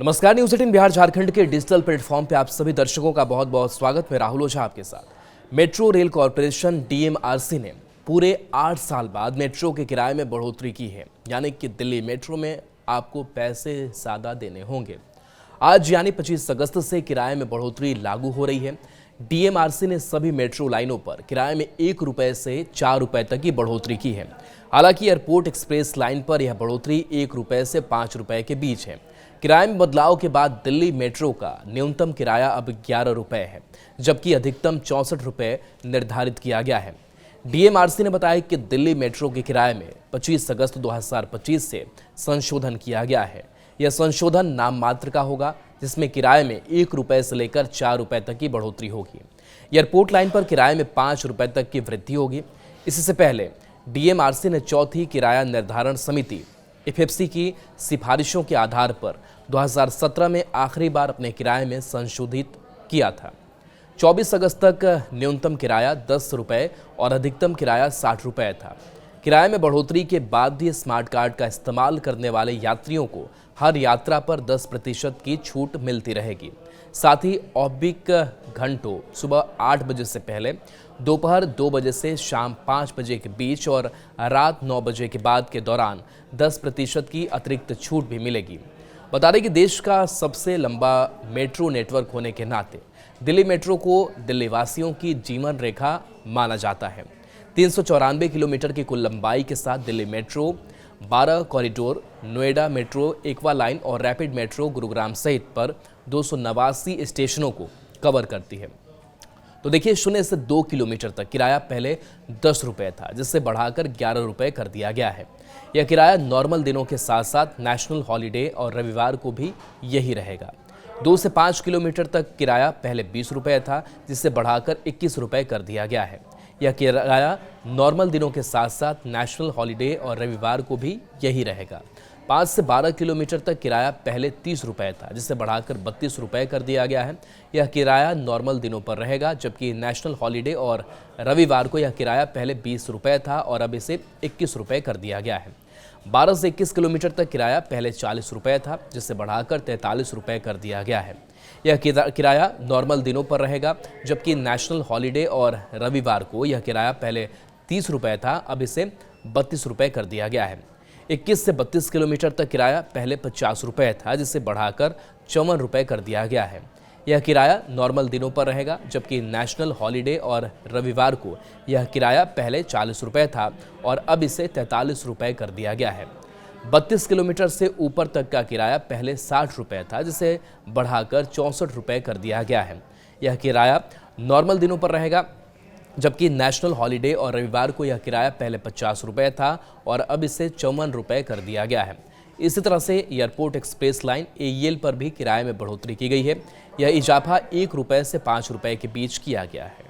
नमस्कार, न्यूज़ 18 बिहार झारखंड के digital platform पे आप सभी दर्शकों का बहुत बहुत स्वागत। मैं राहुल ओझा आपके साथ। मेट्रो रेल कॉरपोरेशन डीएमआरसी ने पूरे 8 साल बाद मेट्रो के किराए में बढ़ोतरी की है, यानी कि दिल्ली मेट्रो में आपको पैसे ज़्यादा देने होंगे। आज यानी 25 अगस्त से किराए में बढ़ोतरी लागू हो रही है। डीएमआरसी ने सभी मेट्रो लाइनों पर किराए में 1 रुपये से 4 रुपये तक की बढ़ोतरी की है। हालांकि एयरपोर्ट एक्सप्रेस लाइन पर यह बढ़ोतरी 1 रुपये से 5 रुपये के बीच है। किराए में बदलाव के बाद दिल्ली मेट्रो का न्यूनतम किराया अब 11 रुपये है, जबकि अधिकतम 64 रुपये निर्धारित किया गया है। डीएमआरसी ने बताया कि दिल्ली मेट्रो के किराए में 25 अगस्त 2025 से संशोधन किया गया है। यह संशोधन नाम मात्र का होगा, जिसमें किराए में 1 रुपये से लेकर 4 रुपये तक की बढ़ोतरी होगी। एयरपोर्ट लाइन पर किराए में 5 रुपये तक की वृद्धि होगी। इससे पहले डीएमआरसी ने चौथी किराया निर्धारण समिति एफएफसी की सिफारिशों के आधार पर 2017 में आखिरी बार अपने किराए में संशोधित किया था। 24 अगस्त तक न्यूनतम किराया 10 रुपये और अधिकतम किराया 60 रुपये था। किराए में बढ़ोतरी के बाद भी स्मार्ट कार्ड का इस्तेमाल करने वाले यात्रियों को हर यात्रा पर 10% की छूट मिलती रहेगी। साथ ही औद्योगिक घंटों सुबह 8 बजे से पहले, दोपहर 2 बजे से शाम 5 बजे के बीच और रात 9 बजे के बाद के दौरान 10% की अतिरिक्त छूट भी मिलेगी। बता दें कि देश का सबसे लंबा मेट्रो नेटवर्क होने के नाते दिल्ली मेट्रो को दिल्ली वासियों की जीवन रेखा माना जाता है। 394 किलोमीटर की कुल लंबाई के साथ Delhi metro 12 corridor, Noida metro aqua line और रैपिड मेट्रो गुरुग्राम सहित पर 289 स्टेशनों को कवर करती है। तो देखिए, 0 से 2 किलोमीटर तक किराया पहले 10 रुपये था, जिससे बढ़ाकर 11 रुपये कर दिया गया है। यह किराया नॉर्मल दिनों के साथ साथ नेशनल हॉलीडे और रविवार को भी यही रहेगा। 2 से 5 किलोमीटर तक किराया पहले 20 रुपये था, जिससे बढ़ाकर 21 रुपये कर दिया गया है। यह किराया नॉर्मल दिनों के साथ साथ नेशनल हॉलीडे और रविवार को भी यही रहेगा। 5 से 12 किलोमीटर तक किराया पहले 30 रुपये था, जिसे बढ़ाकर 32 रुपये कर दिया गया है। यह किराया नॉर्मल दिनों पर रहेगा, जबकि नेशनल हॉलीडे और रविवार को यह किराया पहले 20 रुपये था और अब इसे 21 रुपये कर दिया गया है। 12 से 21 किलोमीटर तक किराया पहले 40 रुपये था, जिसे बढ़ाकर 43 रुपये कर दिया गया है। यह किराया नॉर्मल दिनों पर रहेगा, जबकि नेशनल हॉलीडे और रविवार को यह किराया पहले 30 रुपये था, अब इसे 32 रुपये कर दिया गया है। 21 से 32 किलोमीटर तक किराया पहले 50 रुपये था, जिसे बढ़ाकर 54 रुपये कर दिया गया है। यह किराया नॉर्मल दिनों पर रहेगा, जबकि नेशनल हॉलीडे और रविवार को यह किराया पहले 40 रुपये था और अब इसे 43 रुपये कर दिया गया है। 32 किलोमीटर से ऊपर तक का किराया पहले 60 रुपये था, जिसे बढ़ाकर 64 रुपये कर दिया गया है। यह किराया नॉर्मल दिनों पर रहेगा, जबकि नेशनल हॉलीडे और रविवार को यह किराया पहले 50 रुपये था और अब इसे 54 रुपये कर दिया गया है। इसी तरह से एयरपोर्ट एक्सप्रेस लाइन एईएल पर भी किराए में बढ़ोतरी की गई है। यह इजाफा 1 रुपये से 5 रुपये के बीच किया गया है।